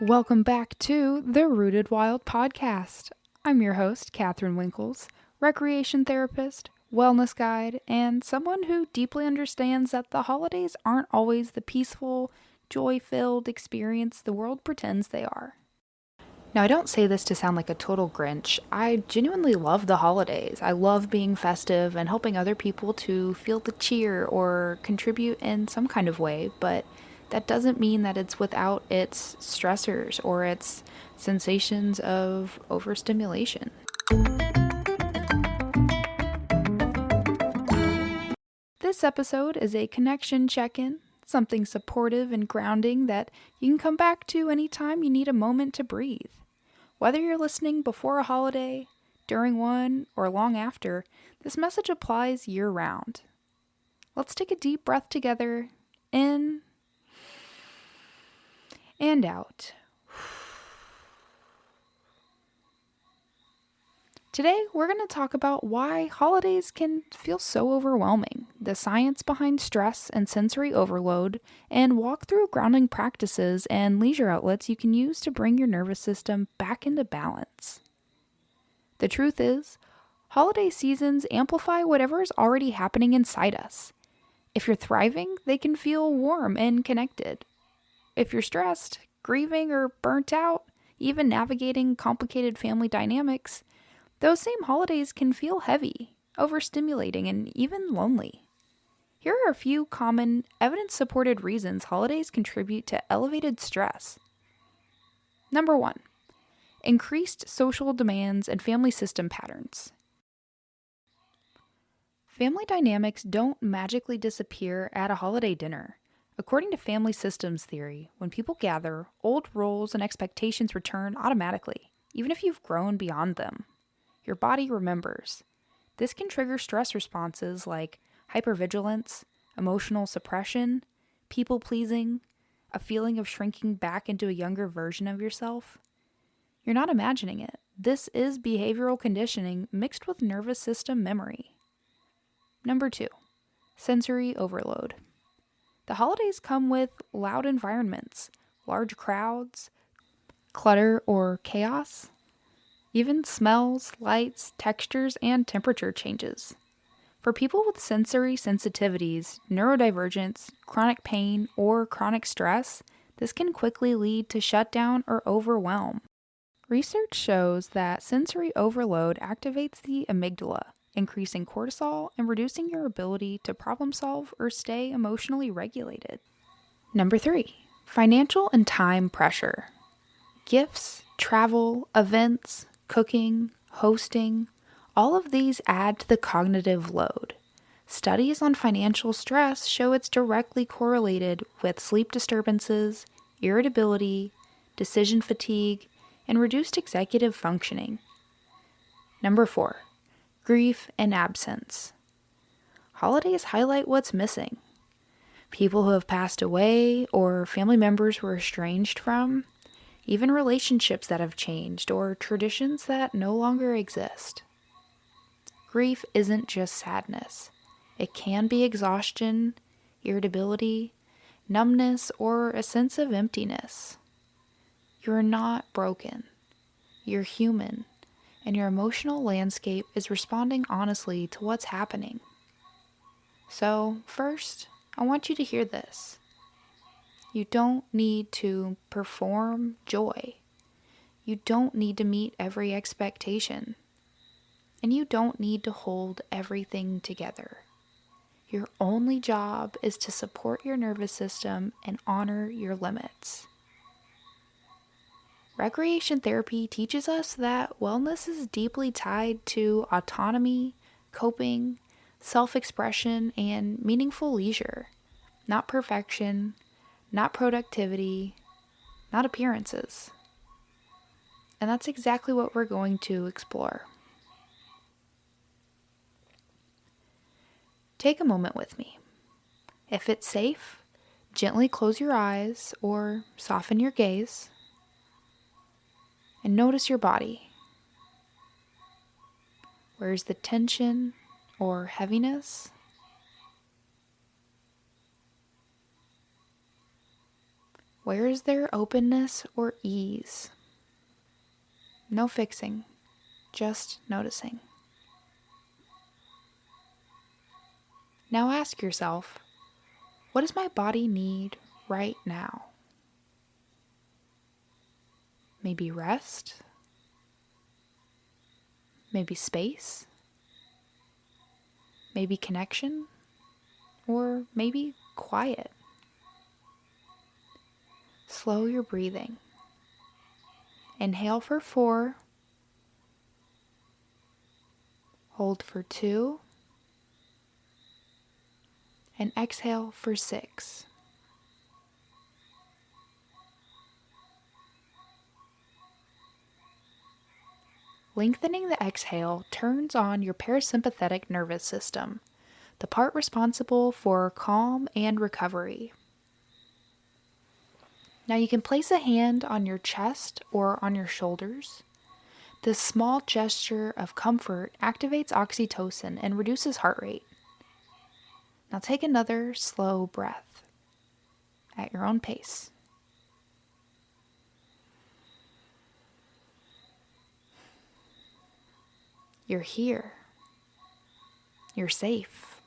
Welcome back to the Rooted Wild podcast. I'm your host, Catherine Winkles, recreation therapist, wellness guide, and someone who deeply understands that the holidays aren't always the peaceful, joy-filled experience the world pretends they are. Now, I don't say this to sound like a total Grinch. I genuinely love the holidays. I love being festive and helping other people to feel the cheer or contribute in some kind of way, but that doesn't mean that it's without its stressors or its sensations of overstimulation. This episode is a connection check-in, something supportive and grounding that you can come back to anytime you need a moment to breathe. Whether you're listening before a holiday, during one, or long after, this message applies year-round. Let's take a deep breath together, in and out. Today, we're going to talk about why holidays can feel so overwhelming, the science behind stress and sensory overload, and walk through grounding practices and leisure outlets you can use to bring your nervous system back into balance. The truth is, holiday seasons amplify whatever is already happening inside us. If you're thriving, they can feel warm and connected. If you're stressed, grieving, or burnt out, even navigating complicated family dynamics, those same holidays can feel heavy, overstimulating, and even lonely. Here are a few common, evidence-supported reasons holidays contribute to elevated stress. Number 1. Increased social demands and family system patterns. Family dynamics don't magically disappear at a holiday dinner. According to family systems theory, when people gather, old roles and expectations return automatically, even if you've grown beyond them. Your body remembers. This can trigger stress responses like hypervigilance, emotional suppression, people-pleasing, a feeling of shrinking back into a younger version of yourself. You're not imagining it. This is behavioral conditioning mixed with nervous system memory. Number 2, sensory overload. The holidays come with loud environments, large crowds, clutter or chaos, even smells, lights, textures, and temperature changes. For people with sensory sensitivities, neurodivergence, chronic pain, or chronic stress, this can quickly lead to shutdown or overwhelm. Research shows that sensory overload activates the amygdala, increasing cortisol and reducing your ability to problem solve or stay emotionally regulated. Number 3, financial and time pressure. Gifts, travel, events, cooking, hosting, all of these add to the cognitive load. Studies on financial stress show it's directly correlated with sleep disturbances, irritability, decision fatigue, and reduced executive functioning. Number 4, grief and absence. Holidays highlight what's missing. People who have passed away or family members we're estranged from, even relationships that have changed or traditions that no longer exist. Grief isn't just sadness. It can be exhaustion, irritability, numbness, or a sense of emptiness. You're not broken. You're human, and your emotional landscape is responding honestly to what's happening. So, first, I want you to hear this. You don't need to perform joy. You don't need to meet every expectation. And you don't need to hold everything together. Your only job is to support your nervous system and honor your limits. Recreation therapy teaches us that wellness is deeply tied to autonomy, coping, self-expression, and meaningful leisure, not perfection, not productivity, not appearances. And that's exactly what we're going to explore. Take a moment with me. If it's safe, gently close your eyes or soften your gaze and notice your body. Where's the tension or heaviness? Where is there openness or ease? No fixing, just noticing. Now ask yourself, what does my body need right now? Maybe rest? Maybe space? Maybe connection? Or maybe quiet? Slow your breathing. Inhale for 4. Hold for 2. And exhale for 6. Lengthening the exhale turns on your parasympathetic nervous system, the part responsible for calm and recovery. Now you can place a hand on your chest or on your shoulders. This small gesture of comfort activates oxytocin and reduces heart rate. Now take another slow breath at your own pace. You're here. You're safe.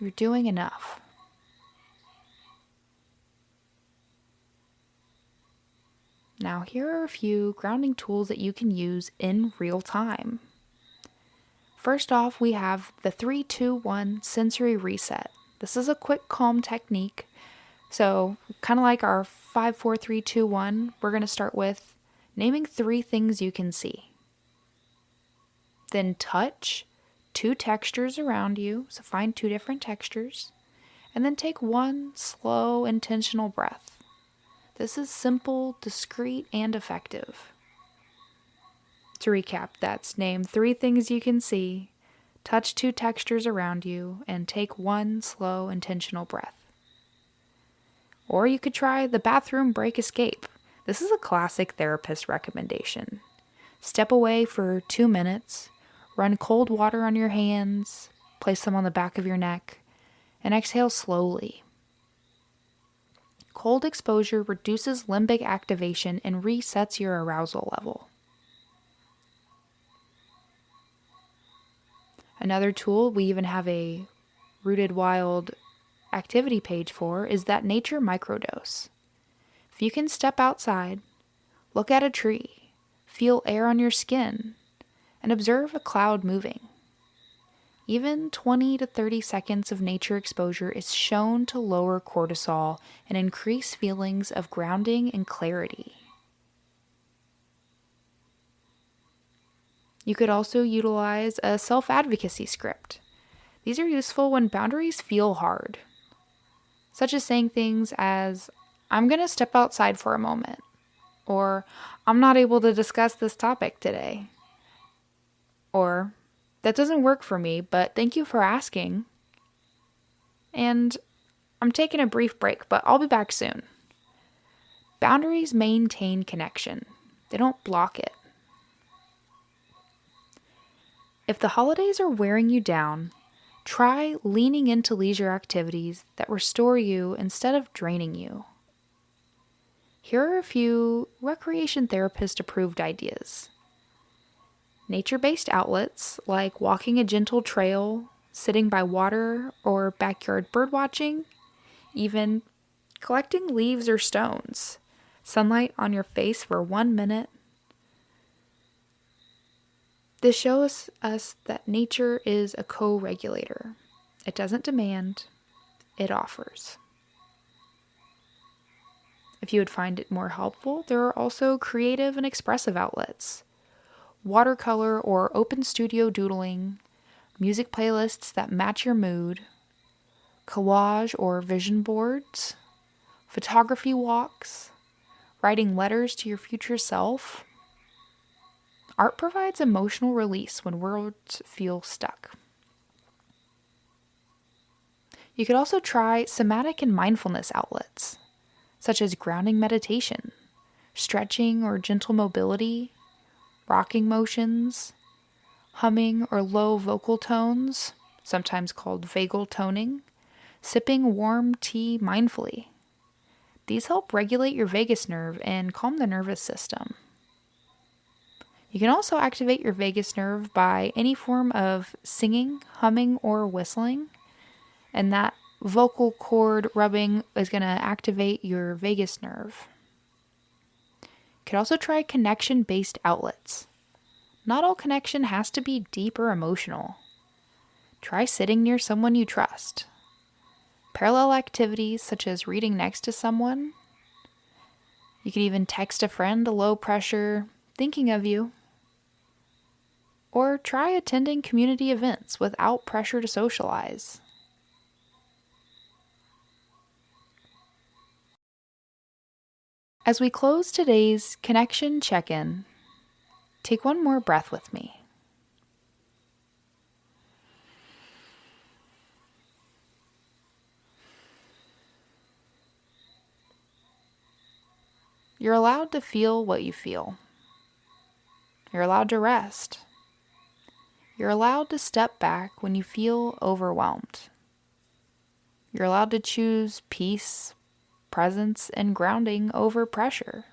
You're doing enough. Now, here are a few grounding tools that you can use in real time. First off, we have the 3-2-1 sensory reset. This is a quick calm technique. So, kind of like our 5-4-3-2-1, we're going to start with naming 3 things you can see. Then touch 2 textures around you, so find 2 different textures, and then take 1 slow, intentional breath. This is simple, discreet, and effective. To recap, that's name 3 things you can see, touch 2 textures around you, and take 1 slow, intentional breath. Or you could try the bathroom break escape. This is a classic therapist recommendation. Step away for 2 minutes, run cold water on your hands, place them on the back of your neck, and exhale slowly. Cold exposure reduces limbic activation and resets your arousal level. Another tool we even have a Rooted Wild activity page for is that nature microdose. If you can step outside, look at a tree, feel air on your skin, and observe a cloud moving. Even 20 to 30 seconds of nature exposure is shown to lower cortisol and increase feelings of grounding and clarity. You could also utilize a self-advocacy script. These are useful when boundaries feel hard, such as saying things as, "I'm going to step outside for a moment," or "I'm not able to discuss this topic today," or "That doesn't work for me, but thank you for asking," and "I'm taking a brief break, but I'll be back soon." Boundaries maintain connection. They don't block it. If the holidays are wearing you down, try leaning into leisure activities that restore you instead of draining you. Here are a few recreation therapist approved ideas. Nature-based outlets like walking a gentle trail, sitting by water, or backyard birdwatching, even collecting leaves or stones, sunlight on your face for 1 minute. This shows us that nature is a co-regulator. It doesn't demand, it offers. If you would find it more helpful, there are also creative and expressive outlets. Watercolor or open studio doodling, music playlists that match your mood, collage or vision boards, photography walks, writing letters to your future self. Art provides emotional release when words feel stuck. You could also try somatic and mindfulness outlets, such as grounding meditation, stretching or gentle mobility, rocking motions, humming or low vocal tones, sometimes called vagal toning, sipping warm tea mindfully. These help regulate your vagus nerve and calm the nervous system. You can also activate your vagus nerve by any form of singing, humming, or whistling, and that vocal cord rubbing is going to activate your vagus nerve. You could also try connection-based outlets. Not all connection has to be deep or emotional. Try sitting near someone you trust. Parallel activities such as reading next to someone. You could even text a friend a low pressure, thinking of you. Or try attending community events without pressure to socialize. As we close today's connection check-in, take one more breath with me. You're allowed to feel what you feel. You're allowed to rest. You're allowed to step back when you feel overwhelmed. You're allowed to choose peace, presence, and grounding over pressure.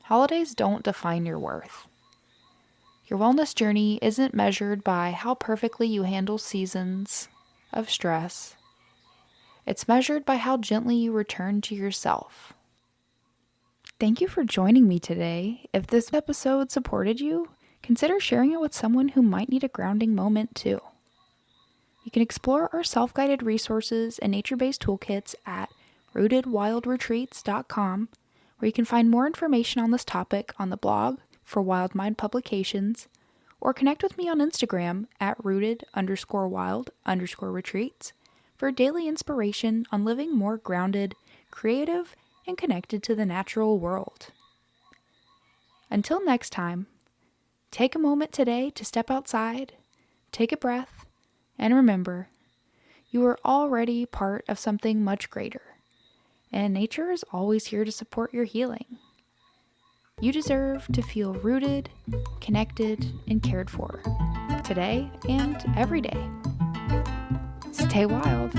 Holidays don't define your worth. Your wellness journey isn't measured by how perfectly you handle seasons of stress. It's measured by how gently you return to yourself. Thank you for joining me today. If this episode supported you, consider sharing it with someone who might need a grounding moment too. You can explore our self-guided resources and nature-based toolkits at rootedwildretreats.com, where you can find more information on this topic on the blog for Wild Mind Publications, or connect with me on Instagram at rooted_wild_retreats for daily inspiration on living more grounded, creative, and connected to the natural world. Until next time, take a moment today to step outside, take a breath, and remember, you are already part of something much greater, and nature is always here to support your healing. You deserve to feel rooted, connected, and cared for, today and every day. Stay wild.